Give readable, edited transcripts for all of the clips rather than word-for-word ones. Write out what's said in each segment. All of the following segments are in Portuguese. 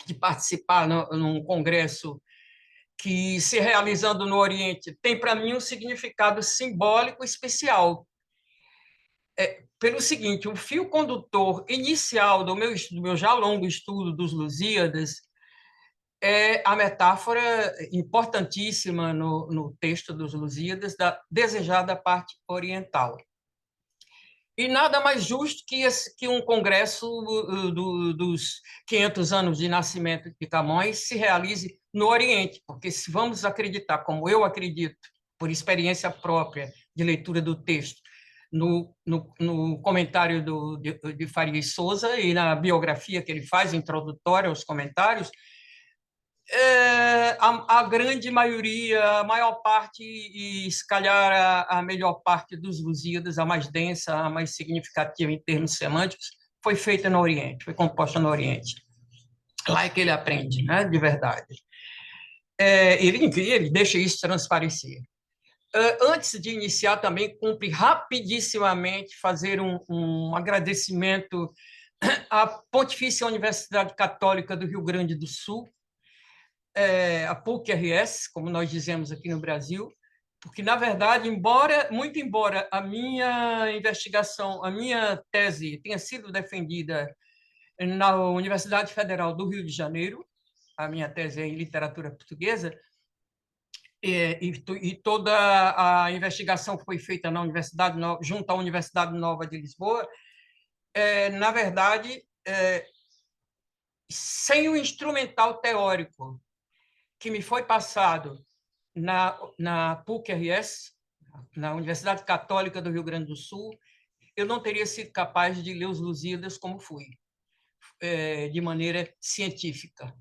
de participar num congresso que, se realizando no Oriente, tem para mim um significado simbólico especial. Pelo seguinte, o fio condutor inicial do meu já longo estudo dos Lusíadas é a metáfora importantíssima no texto dos Lusíadas da desejada parte oriental. E nada mais justo que um congresso dos 500 anos de nascimento de Camões se realize no Oriente, porque se vamos acreditar, como eu acredito, por experiência própria de leitura do texto, no comentário de Farias Souza e na biografia que ele faz, introdutória aos comentários, a grande maioria, a maior parte, e se calhar a melhor parte dos Lusíadas, a mais densa, a mais significativa em termos semânticos, foi feita no Oriente, foi composta no Oriente. Lá é que ele aprende, né, de verdade. Ele deixa isso transparecer. Antes de iniciar, também cumpre rapidissimamente fazer um agradecimento à Pontifícia Universidade Católica do Rio Grande do Sul, a PUC-RS, como nós dizemos aqui no Brasil, porque, na verdade, muito embora a minha investigação, a minha tese tenha sido defendida na Universidade Federal do Rio de Janeiro, a minha tese é em literatura portuguesa, e toda a investigação foi feita na Universidade junto à Universidade Nova de Lisboa, na verdade, sem o instrumental teórico que me foi passado na PUC-RS, na Universidade Católica do Rio Grande do Sul, eu não teria sido capaz de ler os Lusíadas como fui, de maneira científica.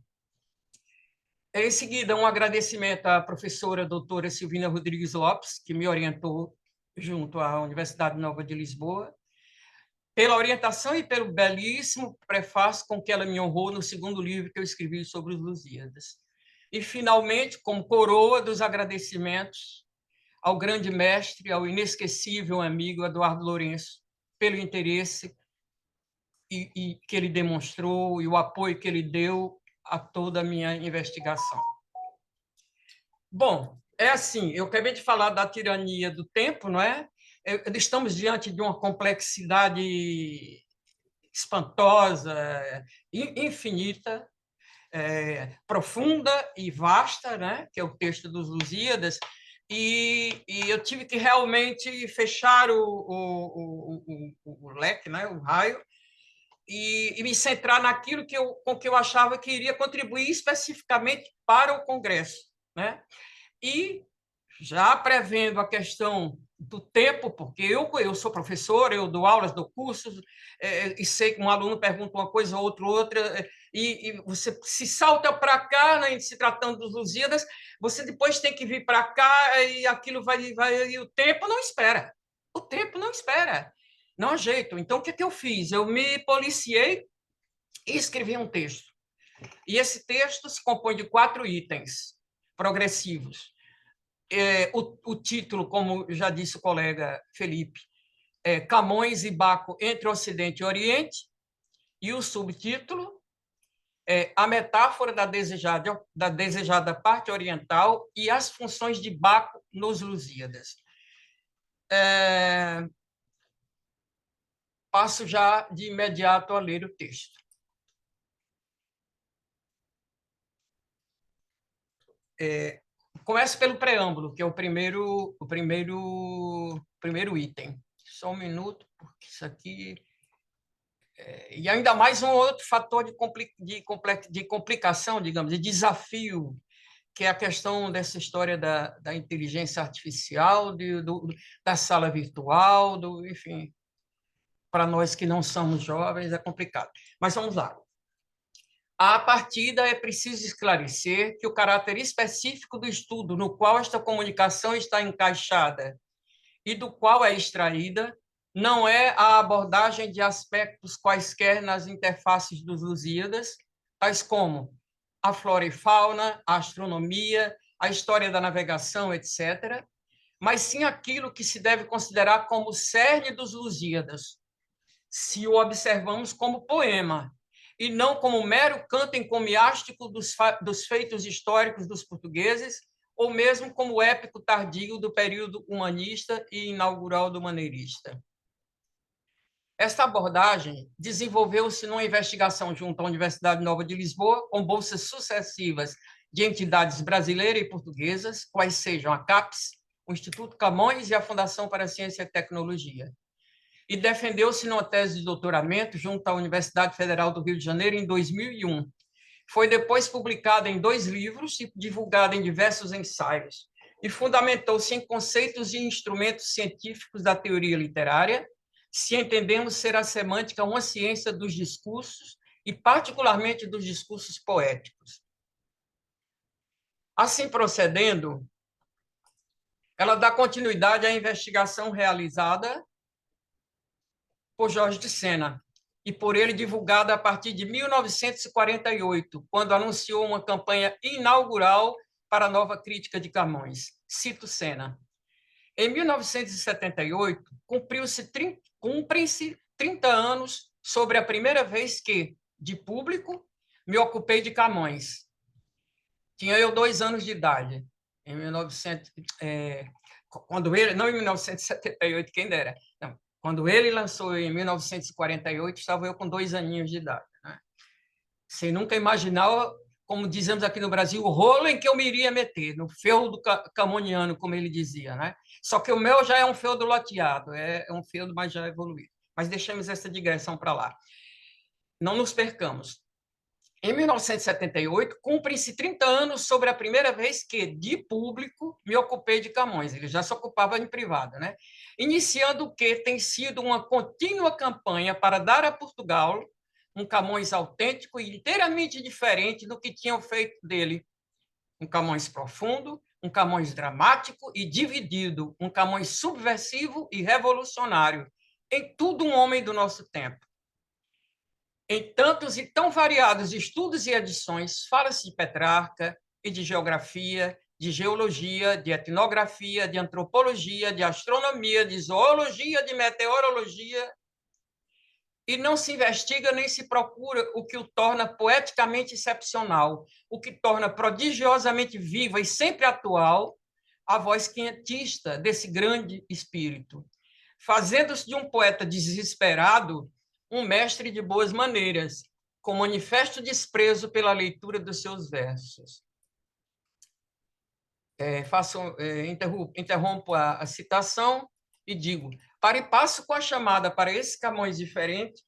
Em seguida, um agradecimento à professora doutora Silvina Rodrigues Lopes, que me orientou junto à Universidade Nova de Lisboa, pela orientação e pelo belíssimo prefácio com que ela me honrou no segundo livro que eu escrevi sobre os Lusíadas. E, finalmente, como coroa dos agradecimentos, ao grande mestre, ao inesquecível amigo Eduardo Lourenço, pelo interesse que ele demonstrou e o apoio que ele deu a toda a minha investigação. Bom, é assim, eu acabei de falar da tirania do tempo, não é? Estamos diante de uma complexidade espantosa, infinita, profunda e vasta, né? Que é o texto dos Lusíadas, e eu tive que realmente fechar o leque, né? O raio, e me centrar naquilo com que eu achava que iria contribuir especificamente para o Congresso, né? E já prevendo a questão do tempo, porque eu sou professor, eu dou aulas, dou cursos, e sei que um aluno pergunta uma coisa, outro outra, e você se salta para cá, né, se tratando dos Lusíadas, você depois tem que vir para cá, e aquilo vai, e o tempo não espera. O tempo não espera. Não há jeito. Então, o que eu fiz? Eu me policiei e escrevi um texto. E esse texto se compõe de 4 itens progressivos. O título, como já disse o colega Felipe, é Camões e Baco entre Ocidente e Oriente, e o subtítulo é A Metáfora da desejada parte oriental e as funções de Baco nos Lusíadas. Passo já de imediato a ler o texto. Começo pelo preâmbulo, que é o primeiro item. Só um minuto, porque isso aqui... E ainda mais um outro fator de complicação, digamos, de desafio, que é a questão dessa história da inteligência artificial, da sala virtual, enfim, para nós que não somos jovens é complicado. Mas vamos lá. À partida, é preciso esclarecer que o caráter específico do estudo no qual esta comunicação está encaixada e do qual é extraída não é a abordagem de aspectos quaisquer nas interfaces dos Lusíadas, tais como a flora e fauna, a astronomia, a história da navegação, etc., mas sim aquilo que se deve considerar como o cerne dos Lusíadas, se o observamos como poema, e não como mero canto encomiástico dos feitos históricos dos portugueses, ou mesmo como épico tardio do período humanista e inaugural do maneirista. Esta abordagem desenvolveu-se numa investigação junto à Universidade Nova de Lisboa, com bolsas sucessivas de entidades brasileiras e portuguesas, quais sejam a CAPES, o Instituto Camões e a Fundação para a Ciência e Tecnologia. E defendeu-se numa tese de doutoramento junto à Universidade Federal do Rio de Janeiro em 2001. Foi depois publicada em 2 livros e divulgada em diversos ensaios, e fundamentou-se em conceitos e instrumentos científicos da teoria literária, se entendemos ser a semântica uma ciência dos discursos, e particularmente dos discursos poéticos. Assim procedendo, ela dá continuidade à investigação realizada por Jorge de Sena, e por ele divulgada a partir de 1948, quando anunciou uma campanha inaugural para a nova crítica de Camões. Cito Sena. Em 1978, cumprem-se 30 anos sobre a primeira vez que, de público, me ocupei de Camões. Tinha eu 2 anos de idade, em 1900, quando ele, não em 1978, quem dera, não, quando ele lançou em 1948, estava eu com 2 aninhos de idade, né? Sem nunca imaginar, como dizemos aqui no Brasil, o rolo em que eu me iria meter, no feudo camoniano, como ele dizia, né? Só que o meu já é um feudo loteado, é um feudo, mas já evoluído. Mas deixemos essa digressão para lá. Não nos percamos. Em 1978, cumprem-se 30 anos sobre a primeira vez que, de público, me ocupei de Camões. Ele já se ocupava em privado, né? Iniciando o que tem sido uma contínua campanha para dar a Portugal um Camões autêntico e inteiramente diferente do que tinham feito dele. Um Camões profundo, um Camões dramático e dividido, um Camões subversivo e revolucionário, em tudo um homem do nosso tempo. Em tantos e tão variados estudos e edições, fala-se de Petrarca e de geografia, de geologia, de etnografia, de antropologia, de astronomia, de zoologia, de meteorologia, e não se investiga nem se procura o que o torna poeticamente excepcional, o que torna prodigiosamente viva e sempre atual a voz quentista desse grande espírito, fazendo-se de um poeta desesperado um mestre de boas maneiras, com manifesto desprezo pela leitura dos seus versos. Interrompo a citação e digo: para e passo com a chamada para esse Camões diferente,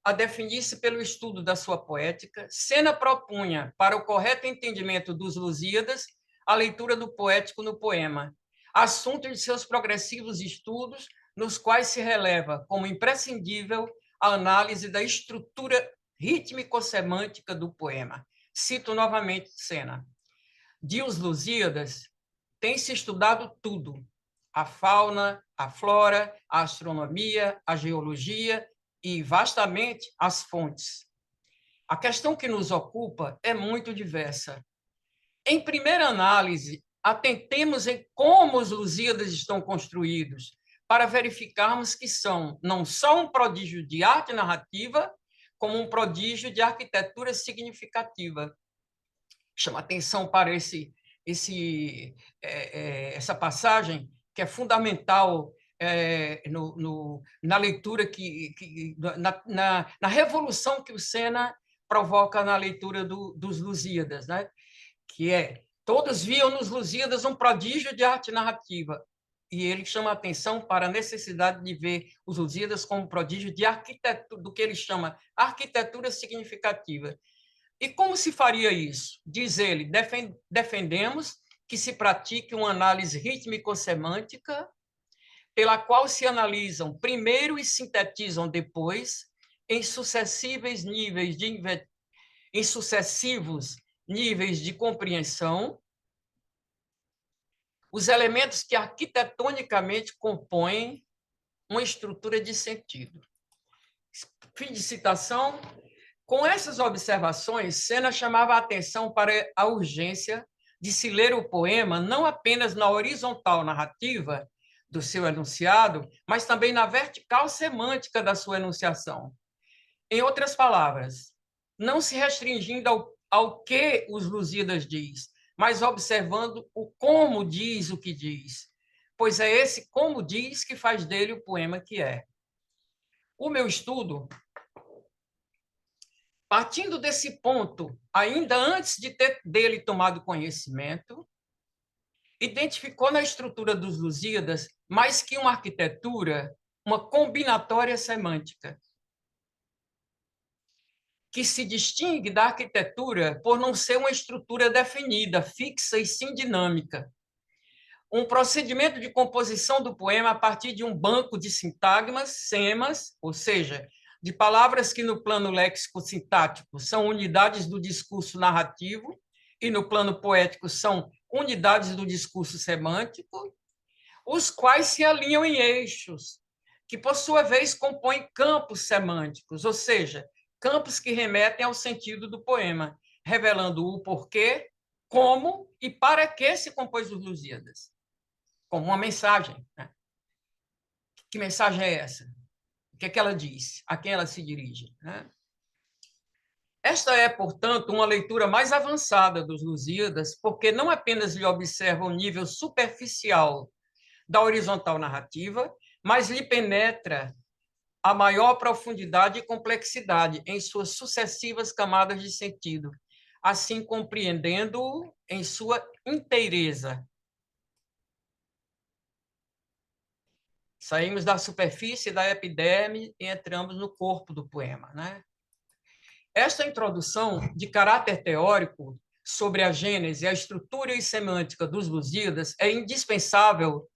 a definir-se pelo estudo da sua poética, Sena propunha, para o correto entendimento dos Lusíadas, a leitura do poético no poema, assunto de seus progressivos estudos, nos quais se releva como imprescindível a análise da estrutura rítmico-semântica do poema. Cito novamente Sena. De Os Lusíadas, tem-se estudado tudo: a fauna, a flora, a astronomia, a geologia e, vastamente, as fontes. A questão que nos ocupa é muito diversa. Em primeira análise, atentemos em como os Lusíadas estão construídos, para verificarmos que são não só um prodígio de arte narrativa, como um prodígio de arquitetura significativa. Chama atenção para essa passagem, que é fundamental na leitura, na revolução que o Sena provoca na leitura dos Lusíadas, né? Que é: todos viam nos Lusíadas um prodígio de arte narrativa, e ele chama a atenção para a necessidade de ver os Lusíadas como prodígio de arquitetura, do que ele chama arquitetura significativa. E como se faria isso? Diz ele: defendemos que se pratique uma análise rítmico-semântica, pela qual se analisam primeiro e sintetizam depois, em sucessivos níveis de compreensão, os elementos que arquitetonicamente compõem uma estrutura de sentido. Fim de citação. Com essas observações, Sena chamava a atenção para a urgência de se ler o poema não apenas na horizontal narrativa do seu enunciado, mas também na vertical semântica da sua enunciação. Em outras palavras, não se restringindo ao que os Lusíadas diz, mas observando o como diz o que diz, pois é esse como diz que faz dele o poema que é. O meu estudo, partindo desse ponto, ainda antes de ter dele tomado conhecimento, identificou na estrutura dos Lusíadas mais que uma arquitetura, uma combinatória semântica, que se distingue da arquitetura por não ser uma estrutura definida, fixa e sim dinâmica. Um procedimento de composição do poema a partir de um banco de sintagmas, semas, ou seja, de palavras que no plano léxico-sintático são unidades do discurso narrativo e no plano poético são unidades do discurso semântico, os quais se alinham em eixos, que, por sua vez, compõem campos semânticos, ou seja, campos que remetem ao sentido do poema, revelando o porquê, como e para que se compôs os Lusíadas, como uma mensagem. Né? Que mensagem é essa? O que é que ela diz? A quem ela se dirige? Né? Esta é, portanto, uma leitura mais avançada dos Lusíadas, porque não apenas lhe observa o nível superficial da horizontal narrativa, mas lhe penetra a maior profundidade e complexidade em suas sucessivas camadas de sentido, assim compreendendo-o em sua inteireza. Saímos da superfície da epiderme e entramos no corpo do poema, né? Esta introdução de caráter teórico sobre a gênese, a estrutura e semântica dos Lusíadas é indispensável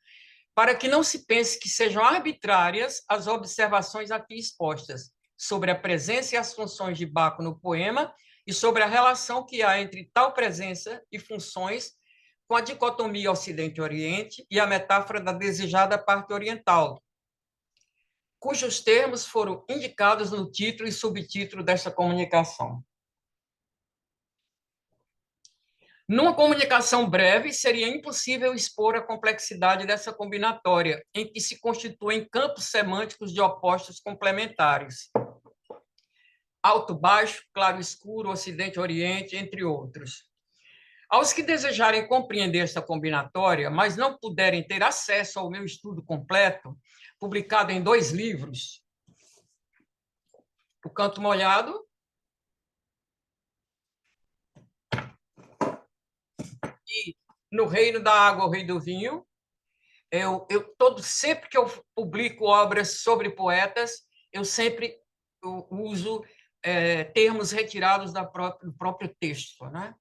para que não se pense que sejam arbitrárias as observações aqui expostas sobre a presença e as funções de Baco no poema e sobre a relação que há entre tal presença e funções com a dicotomia Ocidente-Oriente e a metáfora da desejada parte oriental, cujos termos foram indicados no título e subtítulo desta comunicação. Numa comunicação breve, seria impossível expor a complexidade dessa combinatória, em que se constituem campos semânticos de opostos complementares. Alto-baixo, claro-escuro, ocidente-oriente, entre outros. Aos que desejarem compreender esta combinatória, mas não puderem ter acesso ao meu estudo completo, publicado em 2 livros, O Canto Molhado e No Reino da Água, o Rei do Vinho. Sempre que eu publico obras sobre poetas, eu sempre uso termos retirados do próprio texto. Né?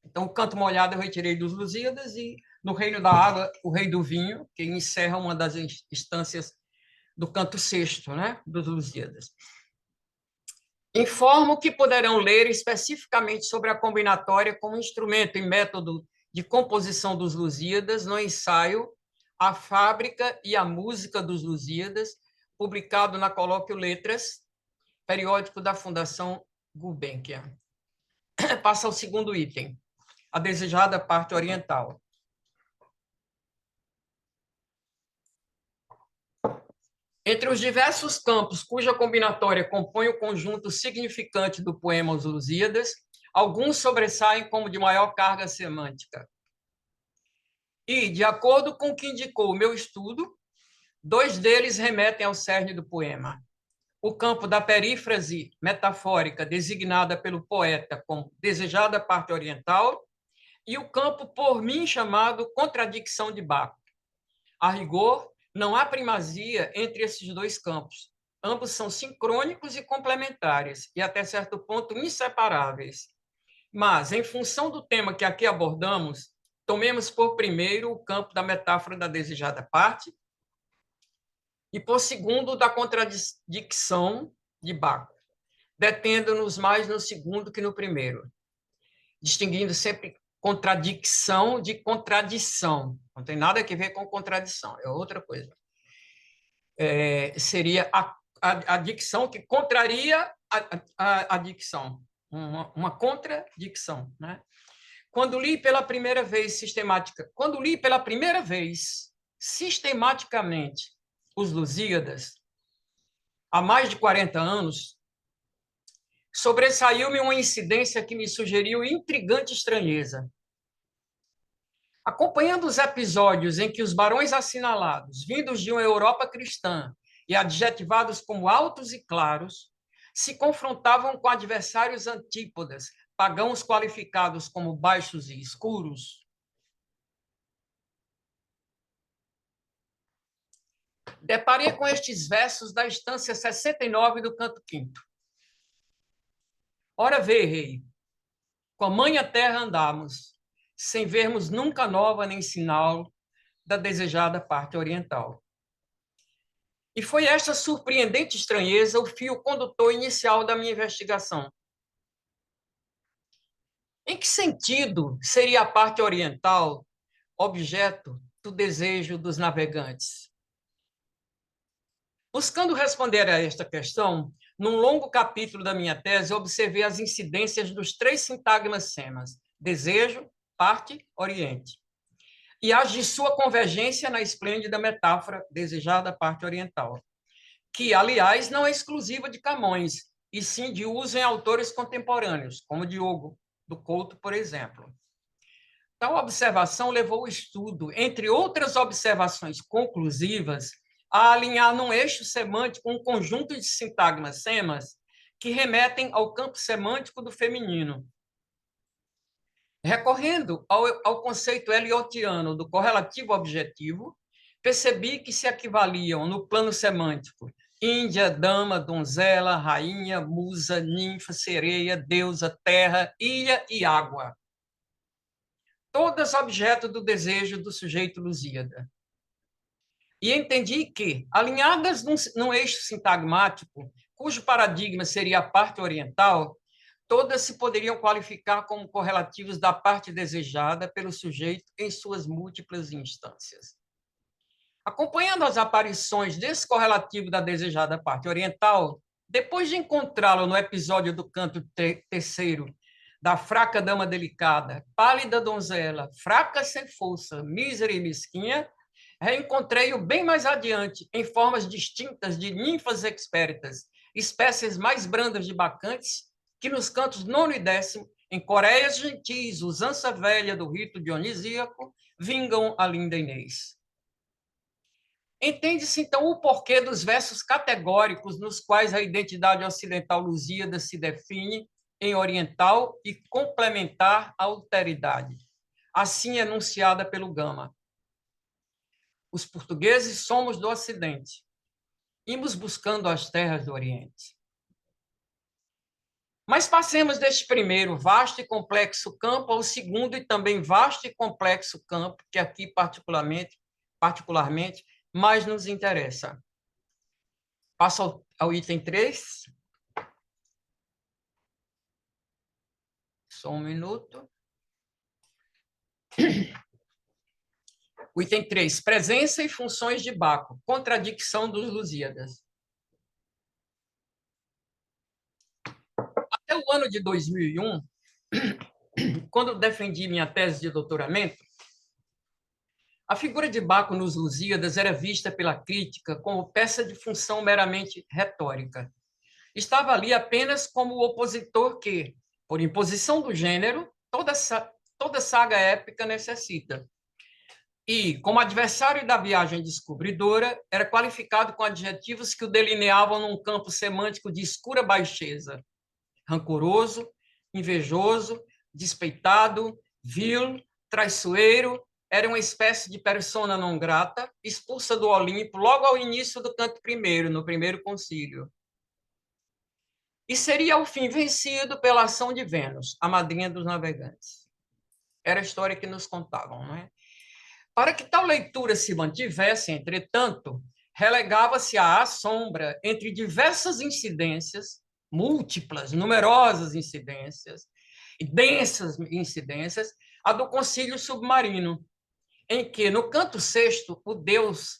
Então, o Canto Molhado eu retirei dos Lusíadas e No Reino da Água, o Rei do Vinho, que encerra uma das instâncias do canto sexto, né, dos Lusíadas. Informo que poderão ler especificamente sobre a combinatória como instrumento e método de composição dos Lusíadas no ensaio A Fábrica e a Música dos Lusíadas, publicado na Colóquio Letras, periódico da Fundação Gulbenkian. Passa ao segundo item, a desejada parte oriental. Entre os diversos campos cuja combinatória compõe o conjunto significante do poema Os Lusíadas, alguns sobressaem como de maior carga semântica. E, de acordo com o que indicou o meu estudo, 2 deles remetem ao cerne do poema. O campo da perífrase metafórica, designada pelo poeta como desejada parte oriental, e o campo, por mim, chamado contradição de Baco. A rigor, não há primazia entre esses 2 campos. Ambos são sincrônicos e complementares, e até certo ponto inseparáveis. Mas, em função do tema que aqui abordamos, tomemos por primeiro o campo da metáfora da desejada parte e por segundo da contradição de Baco, detendo-nos mais no segundo que no primeiro, distinguindo sempre contradição de contradição. Não tem nada a ver com contradição, é outra coisa. Seria a dicção que contraria a dicção, uma contradição. Né? Quando li pela primeira vez sistematicamente os Lusíadas, há mais de 40 anos, sobressaiu-me uma incidência que me sugeriu intrigante estranheza. Acompanhando os episódios em que os barões assinalados, vindos de uma Europa cristã e adjetivados como altos e claros, se confrontavam com adversários antípodas, pagãos qualificados como baixos e escuros, deparei com estes versos da estância 69 do canto quinto. Ora vê, rei, com a manha terra andamos, sem vermos nunca nova nem sinal da desejada parte oriental. E foi esta surpreendente estranheza o fio condutor inicial da minha investigação. Em que sentido seria a parte oriental objeto do desejo dos navegantes? Buscando responder a esta questão, num longo capítulo da minha tese, observei as incidências dos 3 sintagmas semas: desejo, parte, oriente, e as de sua convergência na esplêndida metáfora desejada parte oriental, que, aliás, não é exclusiva de Camões, e sim de uso em autores contemporâneos, como Diogo do Couto, por exemplo. Tal observação levou o estudo, entre outras observações conclusivas, a alinhar num eixo semântico um conjunto de sintagmas semas que remetem ao campo semântico do feminino. Recorrendo ao conceito eliotiano do correlativo objetivo, percebi que se equivaliam no plano semântico Índia, dama, donzela, rainha, musa, ninfa, sereia, deusa, terra, ilha e água. Todas objeto do desejo do sujeito Lusíada. E entendi que, alinhadas num eixo sintagmático, cujo paradigma seria a parte oriental, todas se poderiam qualificar como correlativos da parte desejada pelo sujeito em suas múltiplas instâncias. Acompanhando as aparições desse correlativo da desejada parte oriental, depois de encontrá-lo no episódio do canto terceiro, da fraca dama delicada, pálida donzela, fraca sem força, mísera e mesquinha, reencontrei-o bem mais adiante, em formas distintas de ninfas expéritas, espécies mais brandas de bacantes, que nos cantos 9º e 10º, em Coreias gentis, usança velha do rito dionisíaco, vingam a linda Inês. Entende-se, então, o porquê dos versos categóricos nos quais a identidade ocidental lusíada se define em oriental e complementar à alteridade, assim enunciada pelo Gama. Os portugueses somos do Ocidente. Imos buscando as terras do Oriente. Mas passemos deste primeiro vasto e complexo campo ao segundo e também vasto e complexo campo, que aqui particularmente mais nos interessa. Passo ao item 3. Só um minuto. O item 3, presença e funções de Baco, contradição dos Lusíadas. Até o ano de 2001, quando defendi minha tese de doutoramento, a figura de Baco nos Lusíadas era vista pela crítica como peça de função meramente retórica. Estava ali apenas como o opositor que, por imposição do gênero, toda saga épica necessita. E, como adversário da viagem descobridora, era qualificado com adjetivos que o delineavam num campo semântico de escura baixeza: rancoroso, invejoso, despeitado, vil, traiçoeiro. Era uma espécie de persona non grata, expulsa do Olimpo logo ao início do canto primeiro, no primeiro concílio. E seria, ao fim, vencido pela ação de Vênus, a madrinha dos navegantes. Era a história que nos contavam, não é? Para que tal leitura se mantivesse, entretanto, relegava-se à sombra entre diversas incidências, múltiplas, numerosas incidências, e densas incidências, a do concílio submarino, em que, no canto sexto, o Deus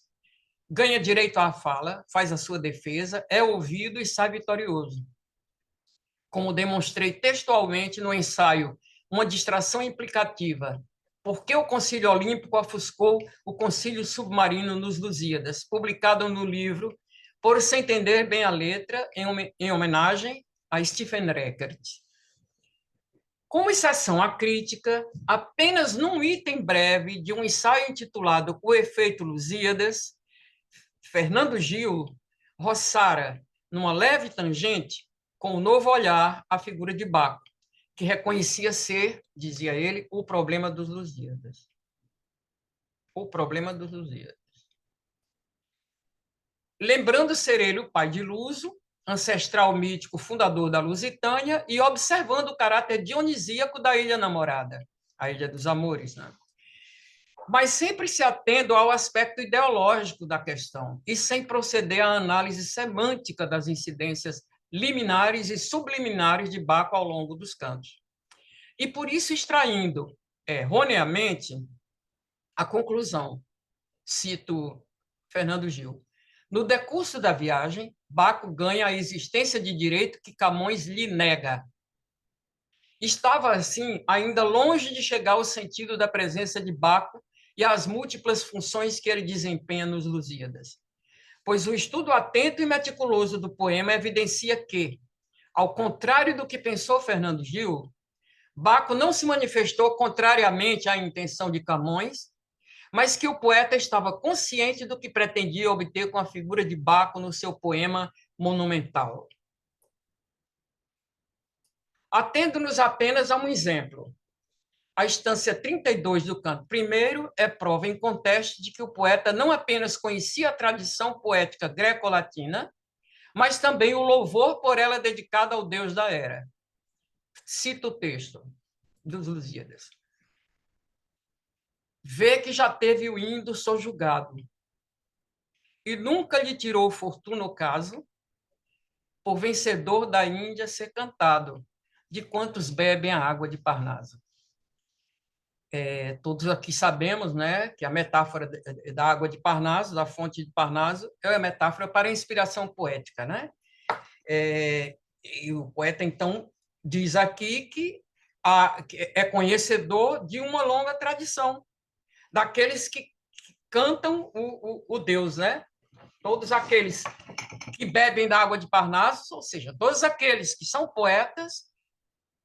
ganha direito à fala, faz a sua defesa, é ouvido e sai vitorioso. Como demonstrei textualmente no ensaio Uma Distração Implicativa, Por que o Concílio Olímpico ofuscou o Concílio Submarino nos Lusíadas, publicado no livro Por Se Entender Bem a Letra, em homenagem a Stephen Reckert. Como exceção à crítica, apenas num item breve de um ensaio intitulado O Efeito Lusíadas, Fernando Gil roçara, numa leve tangente, com um novo olhar, a figura de Baco, que reconhecia ser, dizia ele, o problema dos Lusíadas. O problema dos Lusíadas. Lembrando ser ele o pai de Luso, ancestral mítico fundador da Lusitânia, e observando o caráter dionisíaco da Ilha Namorada, a Ilha dos Amores, né? Mas sempre se atendo ao aspecto ideológico da questão e sem proceder à análise semântica das incidências liminares e subliminares de Baco ao longo dos cantos. E por isso extraindo erroneamente a conclusão, cito Fernando Gil, no decurso da viagem, Baco ganha a existência de direito que Camões lhe nega. Estava, assim, ainda longe de chegar ao sentido da presença de Baco e às múltiplas funções que ele desempenha nos Lusíadas. Pois o estudo atento e meticuloso do poema evidencia que, ao contrário do que pensou Fernando Gil, Baco não se manifestou contrariamente à intenção de Camões, mas que o poeta estava consciente do que pretendia obter com a figura de Baco no seu poema monumental. Atendo-nos apenas a um exemplo. A instância 32 do canto primeiro é prova inconteste de que o poeta não apenas conhecia a tradição poética greco-latina, mas também o louvor por ela dedicado ao deus da era. Cito o texto dos Lusíadas. Vê que já teve o Indo sojugado, e nunca lhe tirou fortuna o caso, por vencedor da Índia ser cantado, de quantos bebem a água de Parnaso. Todos aqui sabemos, né, que a metáfora da água de Parnaso, da fonte de Parnaso, é a metáfora para a inspiração poética, né? E o poeta, então, diz aqui que é conhecedor de uma longa tradição, daqueles que cantam o Deus, né? Todos aqueles que bebem da água de Parnaso, ou seja, todos aqueles que são poetas,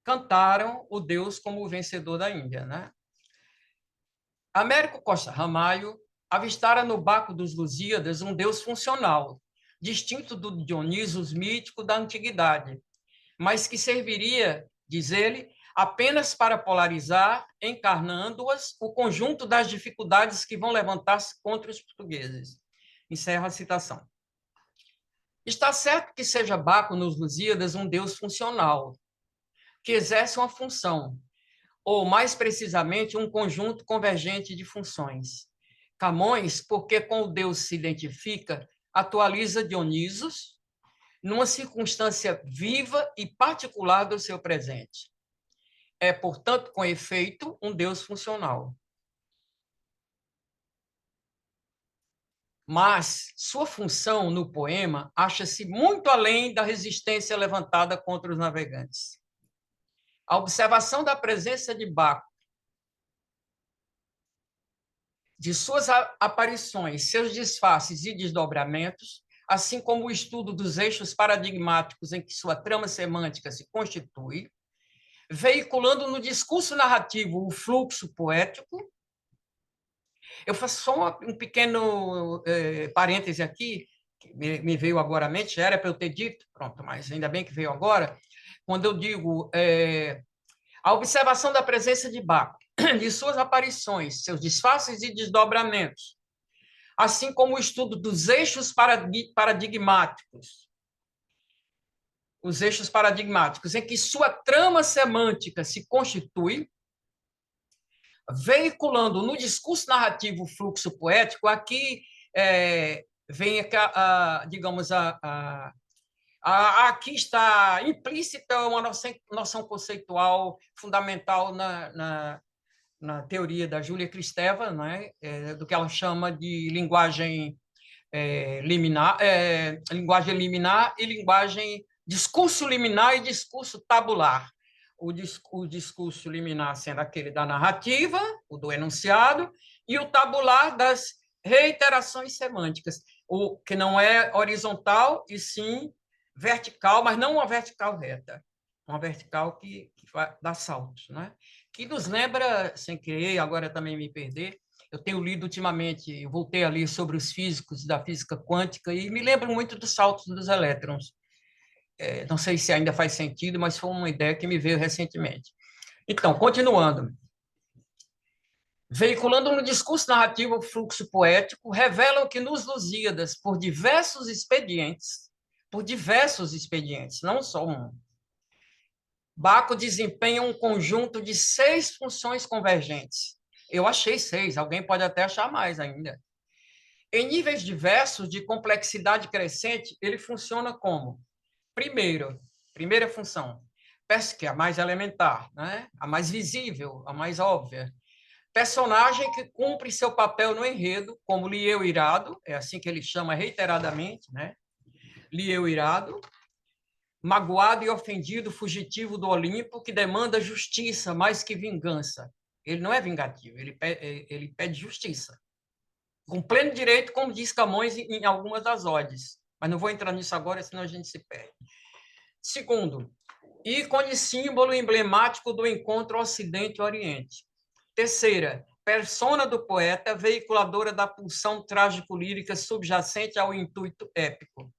cantaram o Deus como o vencedor da Índia, né? Américo Costa Ramalho avistara no Baco dos Lusíadas um Deus funcional, distinto do Dionisos mítico da antiguidade, mas que serviria, diz ele, apenas para polarizar, encarnando-as, o conjunto das dificuldades que vão levantar-se contra os portugueses. Encerro a citação. Está certo que seja Baco nos Lusíadas um Deus funcional, que exerce uma função, ou, mais precisamente, um conjunto convergente de funções. Camões, porque com o Deus se identifica, atualiza Dionisos numa circunstância viva e particular do seu presente. É, portanto, com efeito, um Deus funcional. Mas sua função no poema acha-se muito além da resistência levantada contra os navegantes. A observação da presença de Baco, de suas aparições, seus disfarces e desdobramentos, assim como o estudo dos eixos paradigmáticos em que sua trama semântica se constitui, veiculando no discurso narrativo o fluxo poético. Eu faço só um pequeno parêntese aqui, que me veio agora à mente, já era para eu ter dito, pronto, mas ainda bem que veio agora, quando eu digo a observação da presença de Baco, de suas aparições, seus disfarces e desdobramentos, assim como o estudo dos eixos paradigmáticos, os eixos paradigmáticos, em que sua trama semântica se constitui, veiculando no discurso narrativo o fluxo poético, aqui vem, digamos, aqui está implícita uma noção conceitual fundamental na teoria da Júlia Kristeva, né, do que ela chama de linguagem liminar, linguagem liminar e linguagem discurso liminar e discurso tabular. O discurso liminar sendo aquele da narrativa, o do enunciado, e o tabular das reiterações semânticas, o que não é horizontal, e sim vertical, mas não uma vertical reta, uma vertical que dá saltos, né? Que nos lembra, sem querer, agora também me perder, eu tenho lido ultimamente, eu voltei a ler sobre os físicos da física quântica e me lembro muito dos saltos dos elétrons. Não sei se ainda faz sentido, mas foi uma ideia que me veio recentemente. Então, continuando. Veiculando no discurso narrativo o fluxo poético, revelam que nos Lusíadas, por diversos expedientes, não só um, Baco desempenha um conjunto de 6 funções convergentes. Eu achei 6, alguém pode até achar mais ainda. Em níveis diversos de complexidade crescente, ele funciona como, primeira função, que é a mais elementar, né? A mais visível, a mais óbvia. Personagem que cumpre seu papel no enredo, como Lieu irado, é assim que ele chama reiteradamente, né? Lieu irado, magoado e ofendido, fugitivo do Olimpo, que demanda justiça mais que vingança. Ele não é vingativo, ele pede justiça. Com pleno direito, como diz Camões em algumas das odes. Mas não vou entrar nisso agora, senão a gente se perde. Segundo, ícone símbolo emblemático do encontro Ocidente-Oriente. Terceira, persona do poeta, veiculadora da pulsão trágico-lírica subjacente ao intuito épico.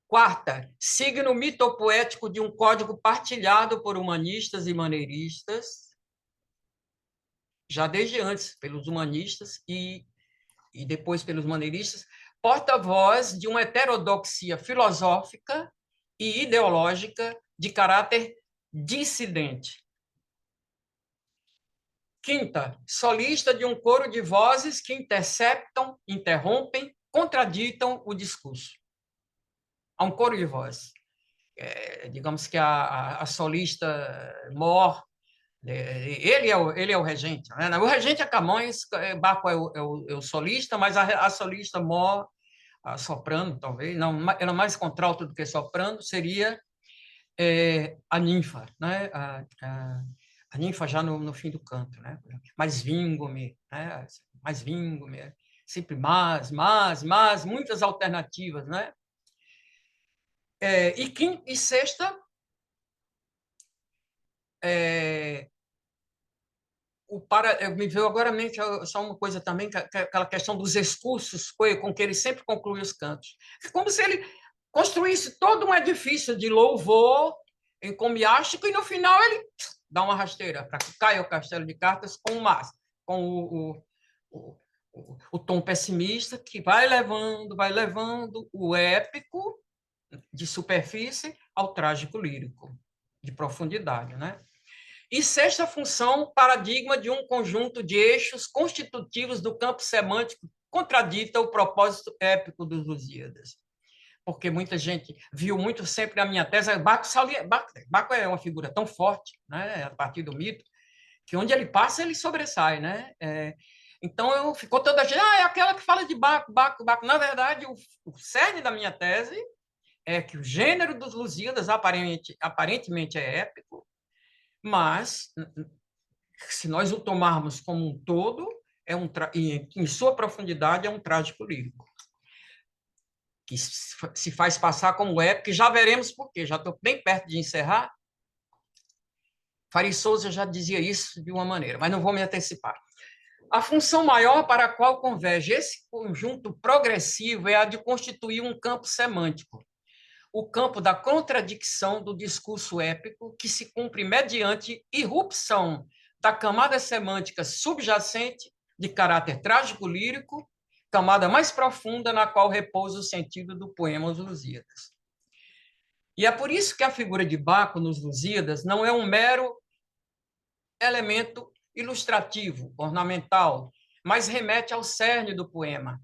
Quarta, signo mitopoético de um código partilhado por humanistas e maneiristas, já desde antes pelos humanistas e depois pelos maneiristas, porta-voz de uma heterodoxia filosófica e ideológica de caráter dissidente. Quinta, solista de um coro de vozes que interceptam, interrompem, contraditam o discurso. Há um coro de vozes. Digamos que a solista mor, ele é o regente. Né? O regente é Camões, Baco é o solista, mas a solista mor, a soprano, talvez, não, ela mais contralto do que soprano, seria a ninfa, né? A ninfa já no fim do canto, né? Mais vingo-me, né? Mais vingo-me, sempre mas, muitas alternativas, né? E sexta, me veio agora à mente só uma coisa também, aquela questão dos excursos com que ele sempre conclui os cantos. Como se ele construísse todo um edifício de louvor encomiástico e no final ele dá uma rasteira para que caia o castelo de cartas com o tom pessimista que vai levando o épico de superfície ao trágico lírico, de profundidade, né? E sexta função, paradigma de um conjunto de eixos constitutivos do campo semântico contradita o propósito épico dos Lusíadas. Porque muita gente viu muito sempre na minha tese, Baco é uma figura tão forte, né, a partir do mito, que onde ele passa, ele sobressai, né? Então, ficou toda a gente, é aquela que fala de Baco. Na verdade, o cerne da minha tese é que o gênero dos Lusíadas aparentemente é épico, mas se nós o tomarmos como um todo, em sua profundidade, é um trágico lírico, que se faz passar como épico, e já veremos por quê. Já estou bem perto de encerrar. Farid Souza já dizia isso de uma maneira, mas não vou me antecipar. A função maior para a qual converge esse conjunto progressivo é a de constituir um campo semântico, o campo da contradição do discurso épico, que se cumpre mediante irrupção da camada semântica subjacente de caráter trágico-lírico, camada mais profunda na qual repousa o sentido do poema Os Lusíadas. E é por isso que a figura de Baco nos Lusíadas não é um mero elemento ilustrativo, ornamental, mas remete ao cerne do poema.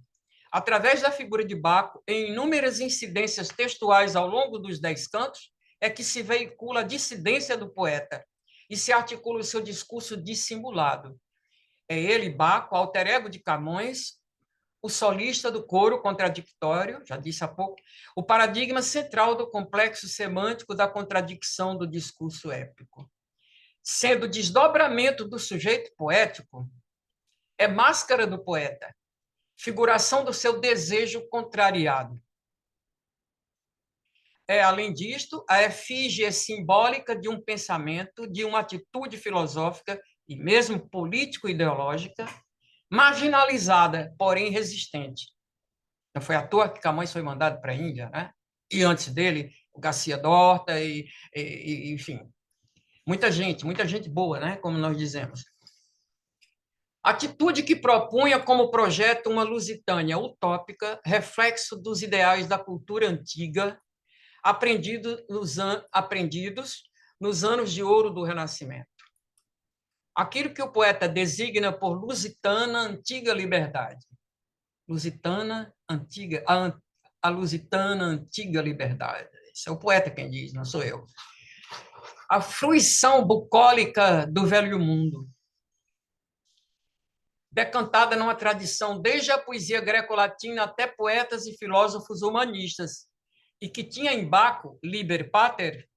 Através da figura de Baco, em inúmeras incidências textuais ao longo dos 10 cantos, é que se veicula a dissidência do poeta e se articula o seu discurso dissimulado. É ele, Baco, alter ego de Camões, o solista do coro contraditório, já disse há pouco, o paradigma central do complexo semântico da contradição do discurso épico. Sendo desdobramento do sujeito poético, é máscara do poeta, figuração do seu desejo contrariado. além disto, a efígie é simbólica de um pensamento, de uma atitude filosófica e mesmo político-ideológica, marginalizada, porém resistente. Não foi à toa que Camões foi mandado para a Índia, né? E antes dele, o Garcia Dorta enfim, muita gente boa, né? Como nós dizemos. Atitude que propunha como projeto uma Lusitânia utópica, reflexo dos ideais da cultura antiga, aprendidos nos anos de ouro do Renascimento. Aquilo que o poeta designa por lusitana antiga liberdade. Lusitana antiga, a lusitana antiga liberdade. Esse é o poeta quem diz, não sou eu. A fruição bucólica do velho mundo, decantada numa tradição desde a poesia greco-latina até poetas e filósofos humanistas, e que tinha em Baco, liber pater,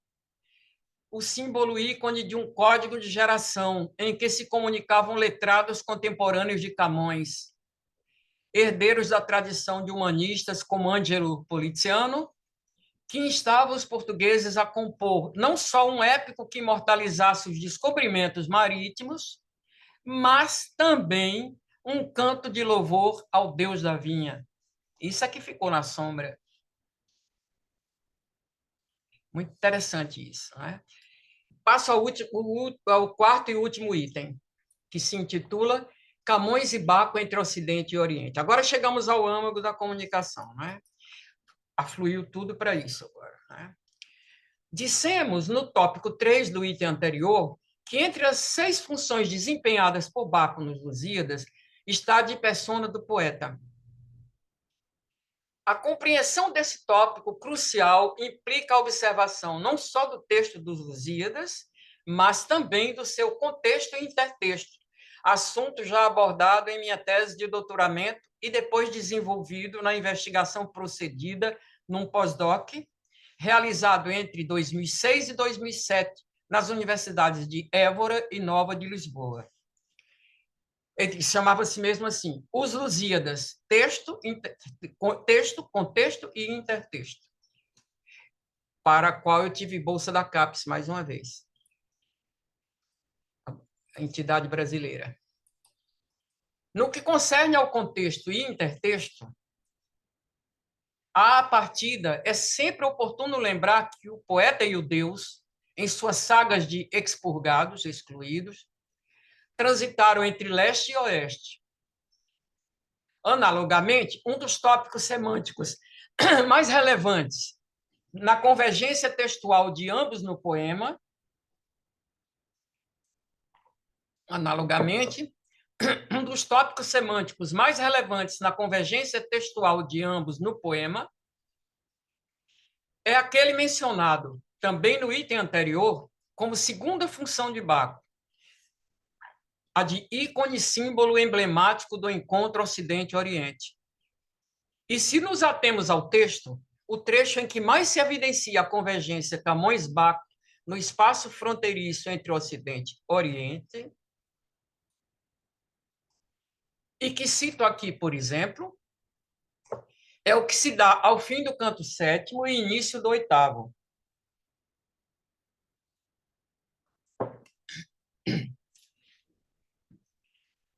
o símbolo ícone de um código de geração em que se comunicavam letrados contemporâneos de Camões, herdeiros da tradição de humanistas como Ângelo Poliziano, que instava os portugueses a compor não só um épico que imortalizasse os descobrimentos marítimos, mas também um canto de louvor ao Deus da vinha. Isso é que ficou na sombra. Muito interessante isso, né? Passo ao quarto e último item, que se intitula Camões e Baco entre Ocidente e Oriente. Agora chegamos ao âmago da comunicação, né? Afluiu tudo para isso agora, né? Dissemos no tópico 3 do item anterior que entre as 6 funções desempenhadas por Baco nos Lusíadas está a de persona do poeta. A compreensão desse tópico crucial implica a observação não só do texto dos Lusíadas, mas também do seu contexto e intertexto, assunto já abordado em minha tese de doutoramento e depois desenvolvido na investigação procedida num pós-doc, realizado entre 2006 e 2007 nas universidades de Évora e Nova de Lisboa. Ele chamava-se mesmo assim, Os Lusíadas, texto, contexto e intertexto, para a qual eu tive bolsa da CAPES mais uma vez, a entidade brasileira. No que concerne ao contexto e intertexto, à partida é sempre oportuno lembrar que o poeta e o Deus, em suas sagas de expurgados, excluídos, transitaram entre leste e oeste. Analogamente, um dos tópicos semânticos mais relevantes na convergência textual de ambos no poema, analogamente, um dos tópicos semânticos mais relevantes na convergência textual de ambos no poema é aquele mencionado também no item anterior como segunda função de Baco, a de ícone símbolo emblemático do encontro Ocidente-Oriente. E se nos atemos ao texto, o trecho em que mais se evidencia a convergência Camões-Baco no espaço fronteiriço entre Ocidente e Oriente, e que cito aqui, por exemplo, é o que se dá ao fim do canto 7º e início do 8º.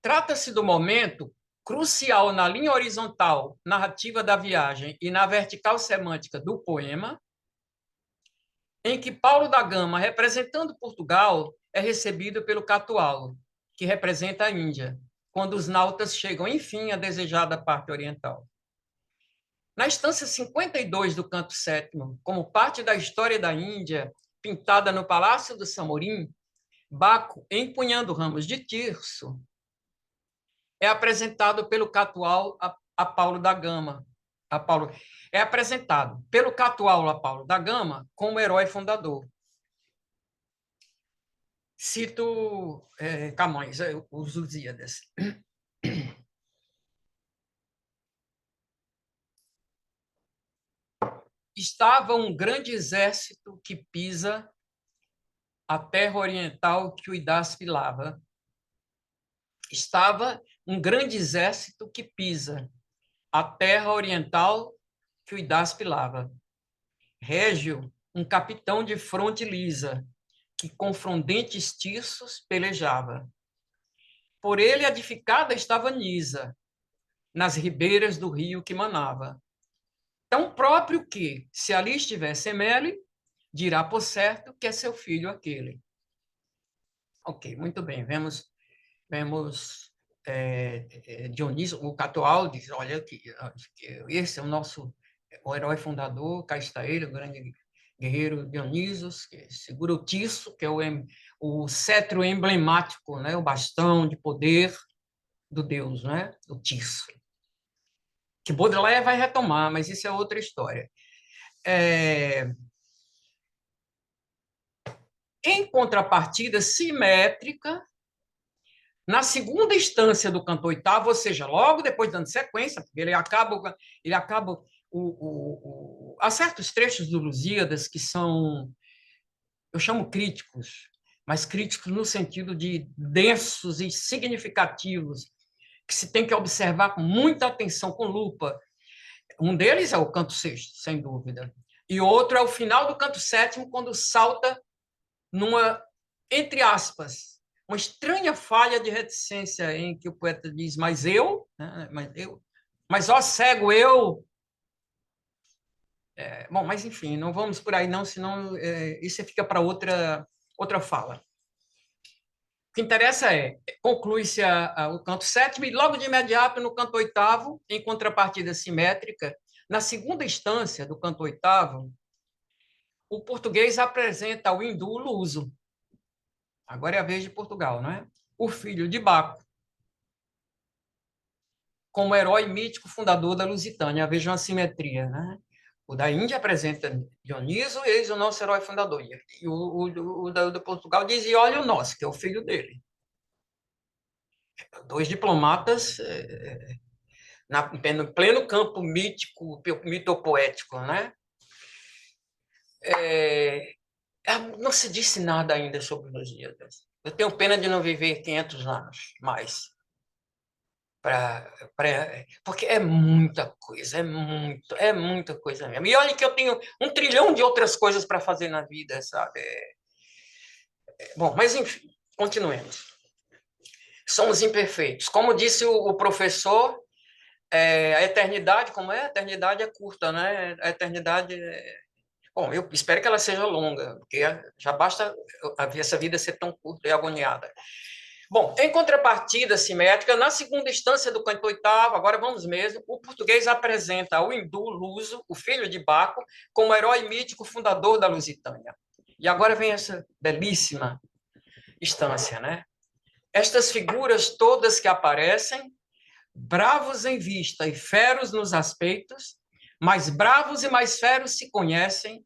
Trata-se do momento crucial na linha horizontal narrativa da viagem e na vertical semântica do poema, em que Paulo da Gama, representando Portugal, é recebido pelo Catualo, que representa a Índia, quando os nautas chegam, enfim, à desejada parte oriental. Na instância 52 do canto 7º, como parte da história da Índia, pintada no Palácio do Samorim, Baco, empunhando ramos de tirso, é apresentado pelo Catualo a Paulo da Gama. É apresentado pelo Catualo a Paulo da Gama como herói fundador. Cito Camões, os Lusíadas. Estava um grande exército que pisa a terra oriental que o Hidaspe lava. Estava um grande exército que pisa a terra oriental que o Hidaspe lava. Régio, um capitão de fronte lisa, que com frondentes tiços pelejava. Por ele edificada estava Nisa, nas ribeiras do rio que manava. Tão próprio que, se ali estiver Semele, dirá por certo que é seu filho aquele. Ok, muito bem. Vemos Dionísio, o Catual diz, olha aqui, esse é o herói fundador, cá está ele, o grande guerreiro Dionisos, que segura o tiço, que é o cetro emblemático, né, o bastão de poder do deus, né, o tiço. Que Baudelaire vai retomar, mas isso é outra história. Em contrapartida simétrica, na segunda instância do canto oitavo, ou seja, logo depois dando sequência, porque ele acaba há certos trechos do Lusíadas que são, eu chamo críticos, mas críticos no sentido de densos e significativos, que se tem que observar com muita atenção, com lupa. Um deles é o canto sexto, sem dúvida, e outro é o final do canto sétimo, quando salta numa, entre aspas, uma estranha falha de reticência em que o poeta diz, né? Mas ó cego eu. Bom, mas enfim, não vamos por aí não, senão isso fica para outra fala. O que interessa conclui-se o canto sétimo e logo de imediato no canto oitavo, em contrapartida simétrica, na segunda instância do canto oitavo, o português apresenta ao hindu luso. Agora é a vez de Portugal, não é? O filho de Baco, como herói mítico fundador da Lusitânia. Veja uma simetria, né? O da Índia apresenta Dioniso, eis o nosso herói fundador. E o da Portugal diz, e olha o nosso, que é o filho dele. Dois diplomatas no pleno campo mítico, mitopoético, né? Não se disse nada ainda sobre os Lusíadas. Eu tenho pena de não viver 500 anos mais. Porque é muita coisa, é muita coisa mesmo. E olha que eu tenho 1 trilhão de outras coisas para fazer na vida, sabe? Bom, mas enfim, continuemos. Somos imperfeitos. Como disse o professor, a eternidade, como é? A eternidade é curta, né? A eternidade Bom, eu espero que ela seja longa, porque já basta essa vida ser tão curta e agoniada. Bom, em contrapartida simétrica, na segunda instância do canto oitavo, agora vamos mesmo, o português apresenta o hindu Luso, o filho de Baco, como herói mítico fundador da Lusitânia. E agora vem essa belíssima instância, né? Estas figuras todas que aparecem, bravos em vista e feros nos aspeitos, mais bravos e mais feros se conhecem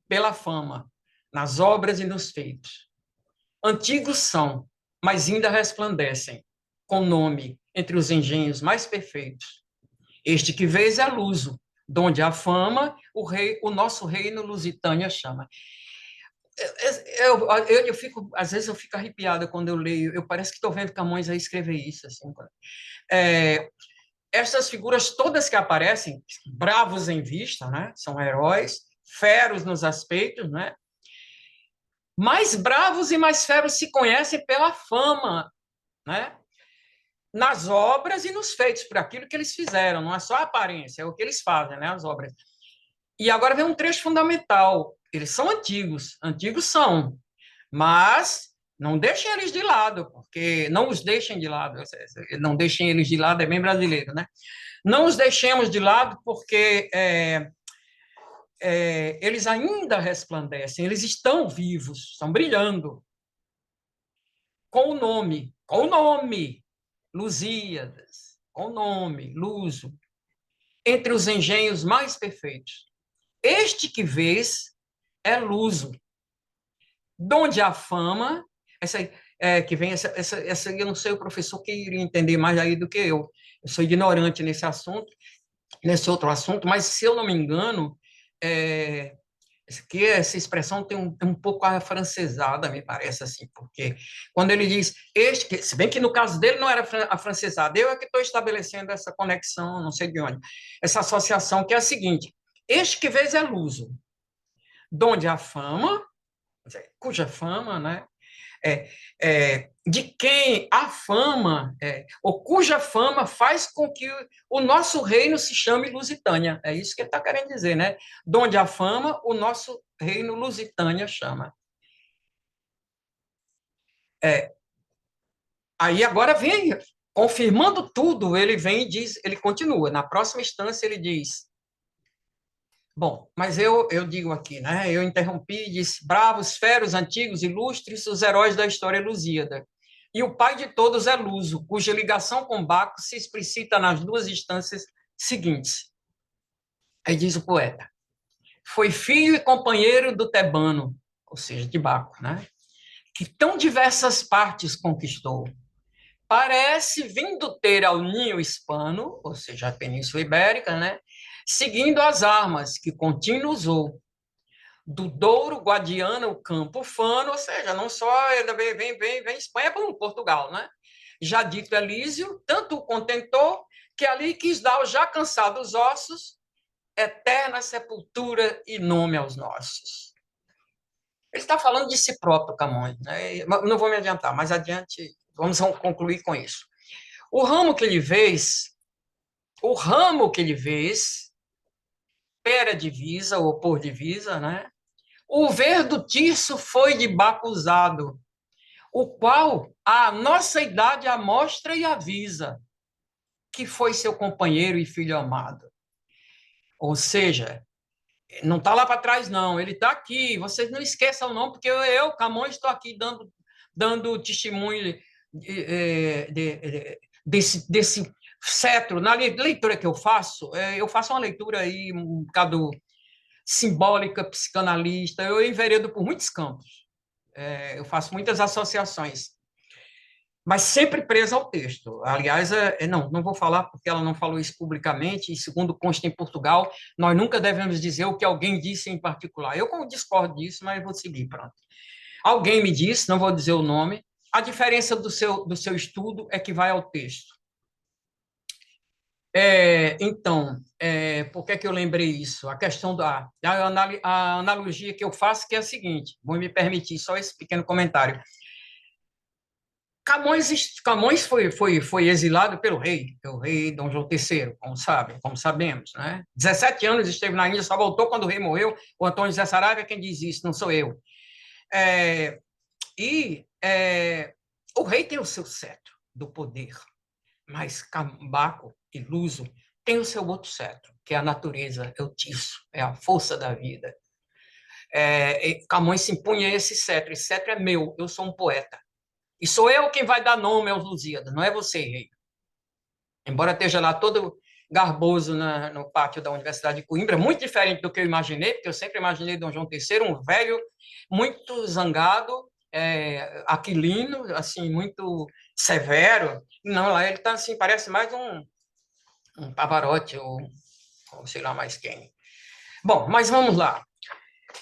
pela fama, nas obras e nos feitos. Antigos são, mas ainda resplandecem, com nome entre os engenhos mais perfeitos. Este que vês é Luso, donde a fama o nosso reino Lusitânia chama. Às vezes eu fico arrepiada quando eu leio, eu parece que estou vendo Camões aí escrever isso. Assim, essas figuras todas que aparecem, bravos em vista, né? São heróis, feros nos aspectos, né? Mais bravos e mais feros se conhecem pela fama, né? Nas obras e nos feitos, por aquilo que eles fizeram, não é só a aparência, é o que eles fazem, né? As obras. E agora vem um trecho fundamental. Eles são antigos são, mas não deixem eles de lado, porque não os deixem de lado, não deixem eles de lado, é bem brasileiro, né? Não os deixemos de lado, porque eles ainda resplandecem, eles estão vivos, estão brilhando. Com o nome, Lusíadas, com o nome, Luso, entre os engenhos mais perfeitos. Este que vês é Luso, donde a fama, que vem essa eu não sei o professor que iria entender mais aí do que eu sou ignorante nesse assunto, nesse outro assunto, mas se eu não me engano, que essa expressão tem um pouco afrancesada, me parece assim, porque quando ele diz se bem que no caso dele não era afrancesada, eu é que estou estabelecendo essa conexão, não sei de onde, essa associação que é a seguinte: este que vês é Luso, donde a fama, cuja fama, né? De quem a fama, ou cuja fama faz com que o nosso reino se chame Lusitânia. É isso que ele está querendo dizer, né? Donde a fama, o nosso reino Lusitânia chama. Aí agora vem, confirmando tudo, ele vem e diz, ele continua. Na próxima instância, ele diz: bom, mas eu digo aqui, né? Eu interrompi e disse: bravos, feros, antigos, ilustres, os heróis da história Lusíada. E o pai de todos é Luso, cuja ligação com Baco se explicita nas duas instâncias seguintes. Aí diz o poeta: foi filho e companheiro do Tebano, ou seja, de Baco, né? Que tão diversas partes conquistou. Parece vindo ter ao ninho hispano, ou seja, a Península Ibérica, né? Seguindo as armas que contínuo usou do Douro, Guadiana, o Campo Fano, ou seja, não só vem Espanha como Portugal, né? Já dito Elísio, tanto o contentou que ali quis dar aos já cansados ossos eterna sepultura e nome aos nossos. Ele está falando de si próprio, Camões, né? Não vou me adiantar, mais adiante vamos concluir com isso. O ramo que ele vês, pera divisa ou por divisa, né? O verde tiço foi de Baco usado, o qual a nossa idade amostra e avisa que foi seu companheiro e filho amado. Ou seja, não está lá para trás, não. Ele está aqui. Vocês não esqueçam, não, porque eu, Camões, estou aqui dando testemunho desse cetro. Na leitura que eu faço uma leitura aí um bocado simbólica, psicanalista. Eu enveredo por muitos campos. Eu faço muitas associações, mas sempre presa ao texto. Aliás, não vou falar porque ela não falou isso publicamente, e segundo consta em Portugal, nós nunca devemos dizer o que alguém disse em particular. Eu discordo disso, mas vou seguir, pronto. Alguém me disse, não vou dizer o nome, a diferença do seu estudo é que vai ao texto. Então, por que eu lembrei isso? A questão a analogia que eu faço que é a seguinte, vou me permitir só esse pequeno comentário. Camões foi exilado pelo rei, o rei Dom João III, como sabemos, né? 17 anos esteve na Índia, só voltou quando o rei morreu. O Antônio José Saraiva é quem diz isso, não sou eu. É, e o rei tem o seu cetro do poder, mas Baco e Luso têm o seu outro cetro, que é a natureza, é o tiço, é a força da vida. Camões se impunha esse cetro é meu, eu sou um poeta. E sou eu quem vai dar nome aos Lusíadas, não é você, rei. Embora esteja lá todo garboso no pátio da Universidade de Coimbra, muito diferente do que eu imaginei, porque eu sempre imaginei Dom João III um velho muito zangado, aquilino, assim, muito severo. Não, lá ele está assim, parece mais um Pavarotti ou sei lá mais quem. Bom, mas vamos lá.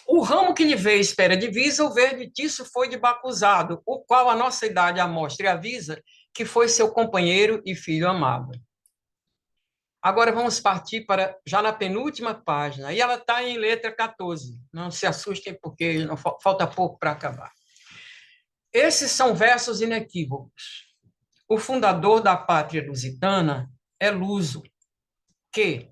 O ramo que lhe veio espera divisa, o verde tiço foi de Baco usado, o qual a nossa idade amostra e avisa que foi seu companheiro e filho amado. Agora vamos partir para já na penúltima página, e ela está em letra 14. Não se assustem, porque não falta pouco para acabar. Esses são versos inequívocos. O fundador da pátria lusitana é Luso, que,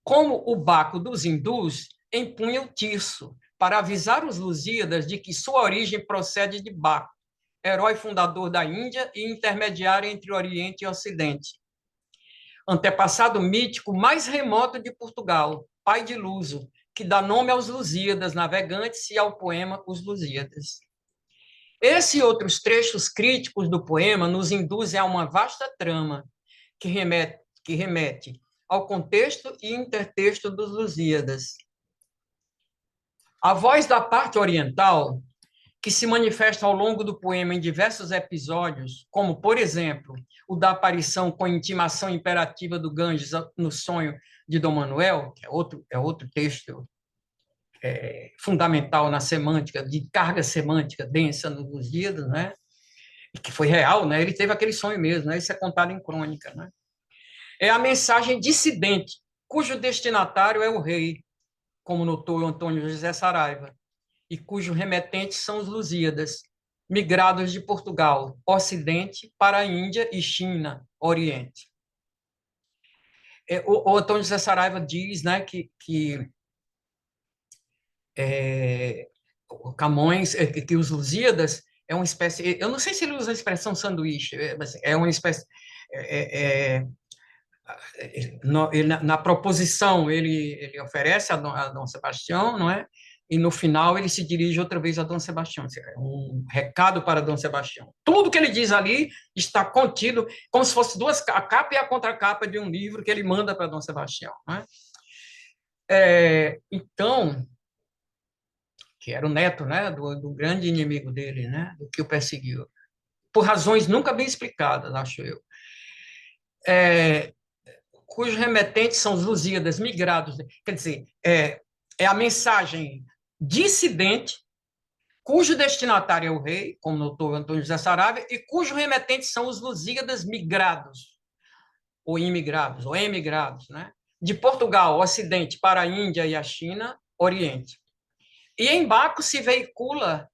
como o Baco dos hindus, empunha o tiço, para avisar os Lusíadas de que sua origem procede de Baco, herói fundador da Índia e intermediário entre Oriente e Ocidente. Antepassado mítico mais remoto de Portugal, pai de Luso, que dá nome aos Lusíadas navegantes e ao poema Os Lusíadas. Esse e outros trechos críticos do poema nos induzem a uma vasta trama que remete ao contexto e intertexto dos Lusíadas. A voz da parte oriental, que se manifesta ao longo do poema em diversos episódios, como, por exemplo, o da aparição com intimação imperativa do Ganges no sonho de Dom Manuel, que é outro texto fundamental na semântica, de carga semântica densa nos Lusíadas, né? Que foi real, né? Ele teve aquele sonho mesmo, né? Isso é contado em crônica, né? É a mensagem dissidente, cujo destinatário é o rei, como notou o Antônio José Saraiva, e cujos remetentes são os Lusíadas, migrados de Portugal, Ocidente, para a Índia e China, Oriente. O Antônio José Saraiva diz, né, que o Camões, que os Lusíadas é uma espécie, eu não sei se ele usa a expressão sanduíche, mas é uma espécie, é, é, na proposição ele oferece a Dom Sebastião, não é? E no final ele se dirige outra vez a Dom Sebastião, é um recado para Dom Sebastião. Tudo que ele diz ali está contido como se fosse duas, a capa e a contracapa de um livro que ele manda para Dom Sebastião, não é? Então, que era o neto, né, do grande inimigo dele, né, do que o perseguiu, por razões nunca bem explicadas, acho eu. Cujos remetentes são os Lusíadas migrados, quer dizer, é a mensagem dissidente, cujo destinatário é o rei, como notou Antônio José Saraiva, e cujos remetentes são os Lusíadas migrados, ou imigrados, ou emigrados, né? De Portugal, Ocidente, para a Índia e a China, Oriente. E em Baco se veicula,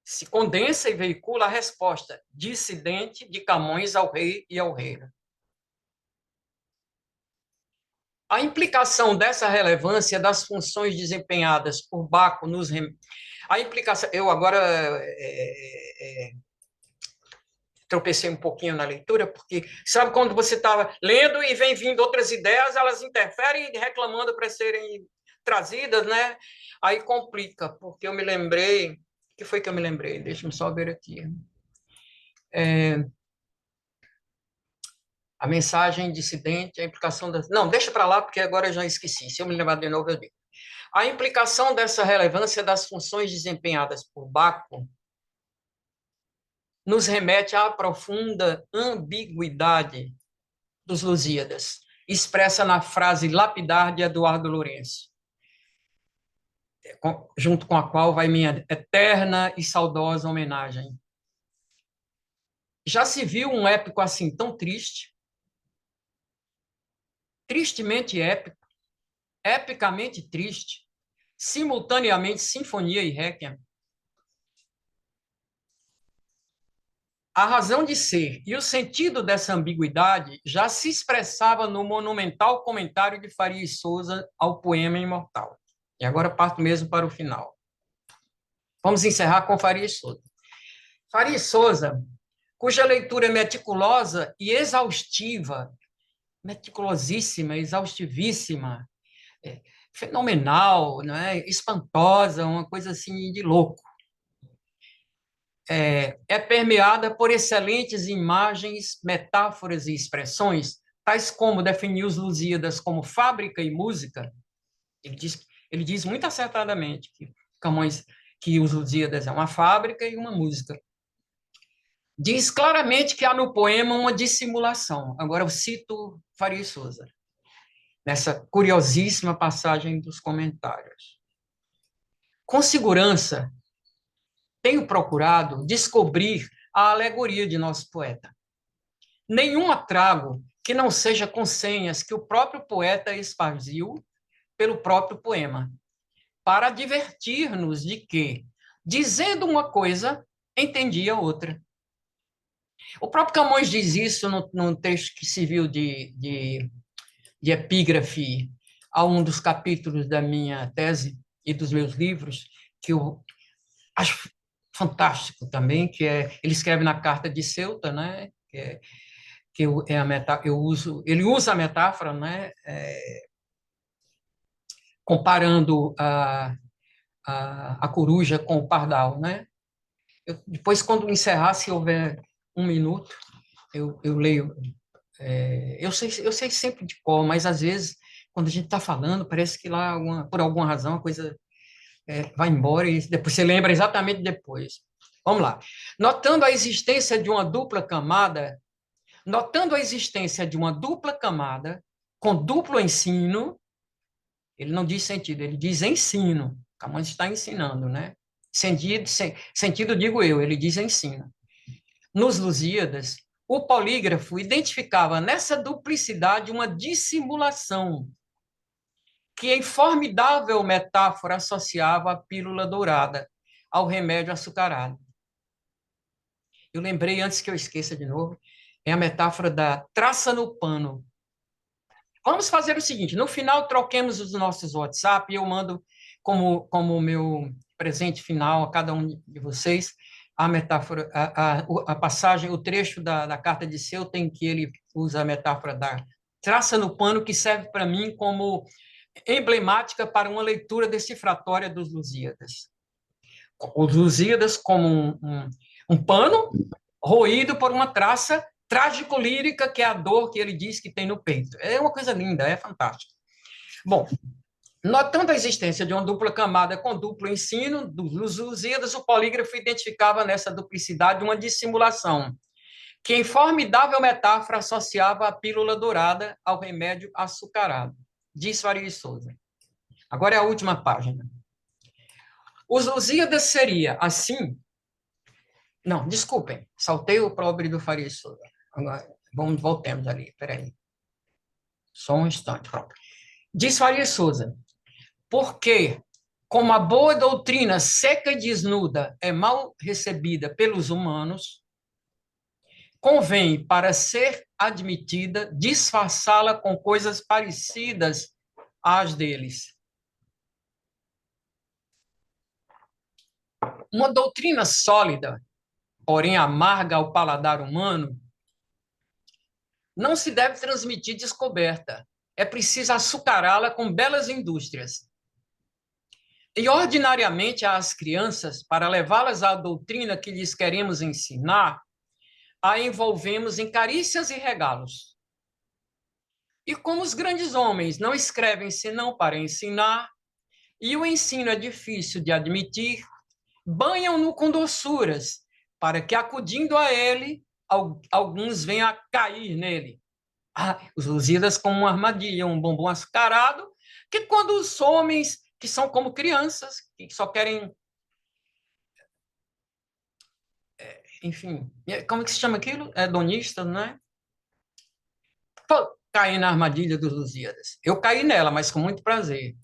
se condensa e veicula a resposta dissidente de Camões ao rei e ao reino. A implicação dessa relevância das funções desempenhadas por Baco nos a implicação, eu agora tropecei um pouquinho na leitura, porque sabe quando você está lendo e vem vindo outras ideias, elas interferem reclamando para serem trazidas, né? Aí complica, porque eu me lembrei, o que foi que eu me lembrei? Deixa-me só ver aqui. A mensagem dissidente, a implicação das... Não, deixa para lá, porque agora eu já esqueci. Se eu me lembrar de novo, eu digo. A implicação dessa relevância das funções desempenhadas por Baco nos remete à profunda ambiguidade dos Lusíadas, expressa na frase lapidar de Eduardo Lourenço, junto com a qual vai minha eterna e saudosa homenagem. Já se viu um épico assim tão triste? Tristemente épico, epicamente triste, simultaneamente sinfonia e réquiem? A razão de ser e o sentido dessa ambiguidade já se expressava no monumental comentário de Faria Souza ao poema Imortal. E agora parto mesmo para o final. Vamos encerrar com Faria Souza. Faria Souza, cuja leitura é meticulosa e exaustiva, meticulosíssima, exaustivíssima, fenomenal, né? Espantosa, uma coisa assim de louco. É permeada por excelentes imagens, metáforas e expressões, tais como definir os Lusíadas como fábrica e música. Ele diz muito acertadamente que Camões, que os Lusíadas é uma fábrica e uma música. Diz claramente que há no poema uma dissimulação. Agora eu cito Faria Souza, nessa curiosíssima passagem dos comentários. Com segurança, tenho procurado descobrir a alegoria de nosso poeta. Nenhum atrago que não seja com senhas que o próprio poeta esparziu pelo próprio poema, para advertir-nos de que, dizendo uma coisa, entendia outra. O próprio Camões diz isso num texto que se viu de epígrafe a um dos capítulos da minha tese e dos meus livros, que eu acho fantástico também, que ele escreve na Carta de Ceuta, né? Ele usa a metáfora, né? Comparando a coruja com o pardal, né? Depois, quando encerrar, se houver um minuto, eu leio. Eu sei sempre de cor, mas às vezes, quando a gente está falando, parece que lá, por alguma razão, a coisa vai embora e depois você lembra exatamente depois. Vamos lá. Notando a existência de uma dupla camada, com duplo ensino, ele não diz sentido, ele diz ensino. Camões está ensinando, né? Sentido, digo eu, ele diz ensino. Nos Lusíadas, o polígrafo identificava nessa duplicidade uma dissimulação que em formidável metáfora associava a pílula dourada ao remédio açucarado. Eu lembrei, antes que eu esqueça de novo, é a metáfora da traça no pano. Vamos fazer o seguinte, no final troquemos os nossos WhatsApp e eu mando como meu presente final a cada um de vocês a metáfora, a passagem, o trecho da carta de Seu tem que ele usa a metáfora da traça no pano, que serve para mim como emblemática para uma leitura decifratória dos Lusíadas. Os Lusíadas como um pano roído por uma traça trágico-lírica, que é a dor que ele diz que tem no peito. É uma coisa linda, é fantástico. Bom, notando a existência de uma dupla camada com duplo ensino dos Lusíadas, o polígrafo identificava nessa duplicidade uma dissimulação, que em formidável metáfora associava a pílula dourada ao remédio açucarado. Diz Faria Souza. Agora é a última página. Os Lusíadas seria assim... Não, desculpem, saltei o próprio do Faria Souza. Agora, voltemos ali, peraí. Só um instante, pronto. Diz Faria Souza, porque, como a boa doutrina seca e desnuda é mal recebida pelos humanos, convém, para ser admitida, disfarçá-la com coisas parecidas às deles. Uma doutrina sólida, porém amarga ao paladar humano, não se deve transmitir descoberta. É preciso açucará-la com belas indústrias. E, ordinariamente, às crianças, para levá-las à doutrina que lhes queremos ensinar, a envolvemos em carícias e regalos. E como os grandes homens não escrevem senão para ensinar, e o ensino é difícil de admitir, banham-no com doçuras, para que, acudindo a ele, alguns venham a cair nele. Os Lusíadas como uma armadilha, um bombom açucarado, que quando os homens, que são como crianças, que só querem... Enfim, como é que se chama aquilo? Hedonistas, né? Caí na armadilha dos Lusíadas. Eu caí nela, mas com muito prazer.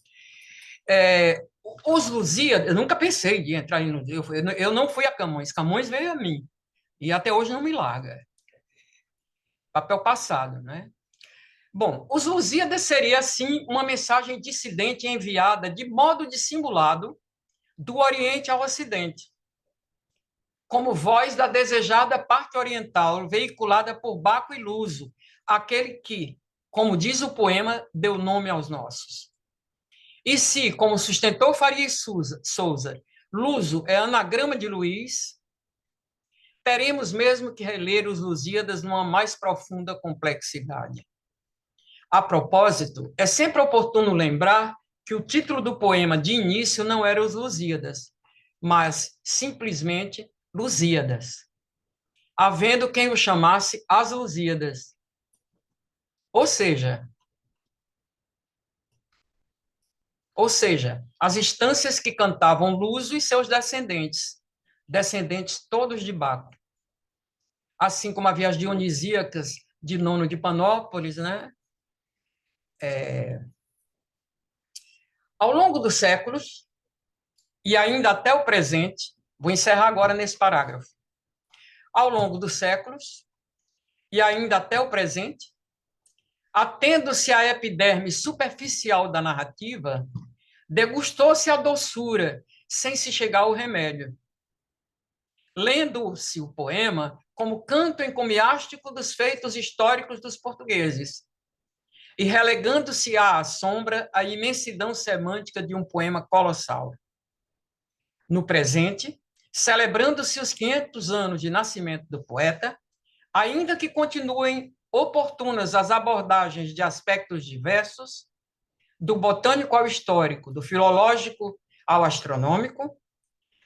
Os Lusíadas, eu nunca pensei de entrar em... Eu não fui a Camões, Camões veio a mim. E até hoje não me larga. Papel passado, né? Bom, os Lusíadas seria, assim, uma mensagem dissidente enviada de modo dissimulado do Oriente ao Ocidente, como voz da desejada parte oriental, veiculada por Baco e Luso, aquele que, como diz o poema, deu nome aos nossos. E se, como sustentou Faria Souza, Luso é anagrama de Luís, teremos mesmo que reler os Lusíadas numa mais profunda complexidade. A propósito, é sempre oportuno lembrar que o título do poema de início não era Os Lusíadas, mas simplesmente Lusíadas, havendo quem o chamasse As Lusíadas. Ou seja, as instâncias que cantavam Luso e seus descendentes todos de Baco. Assim como havia as dionisíacas de Nono de Panópolis, né? Ao longo dos séculos, e ainda até o presente, vou encerrar agora nesse parágrafo. Ao longo dos séculos, e ainda até o presente, atendo-se à epiderme superficial da narrativa, degustou-se a doçura, sem se chegar ao remédio. Lendo-se o poema como canto encomiástico dos feitos históricos dos portugueses, e relegando-se à sombra a imensidão semântica de um poema colossal. No presente, celebrando-se os 500 anos de nascimento do poeta, ainda que continuem oportunas as abordagens de aspectos diversos, do botânico ao histórico, do filológico ao astronômico,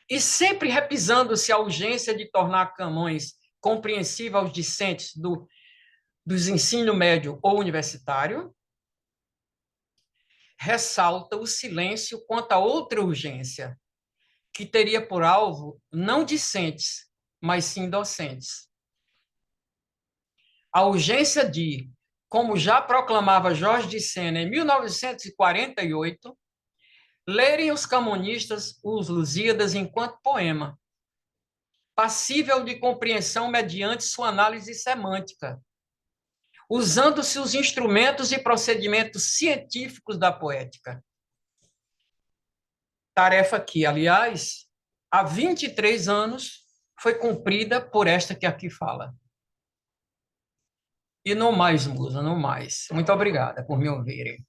e sempre repisando-se a urgência de tornar Camões compreensível aos discentes dos ensino médio ou universitário, ressalta o silêncio quanto a outra urgência, que teria por alvo não discentes, mas sim docentes. A urgência de, como já proclamava Jorge de Sena em 1948, lerem os camonistas os Lusíadas enquanto poema, passível de compreensão mediante sua análise semântica, usando-se os instrumentos e procedimentos científicos da poética. Tarefa que, aliás, há 23 anos foi cumprida por esta que aqui fala. E não mais, musa, não mais. Muito obrigada por me ouvirem.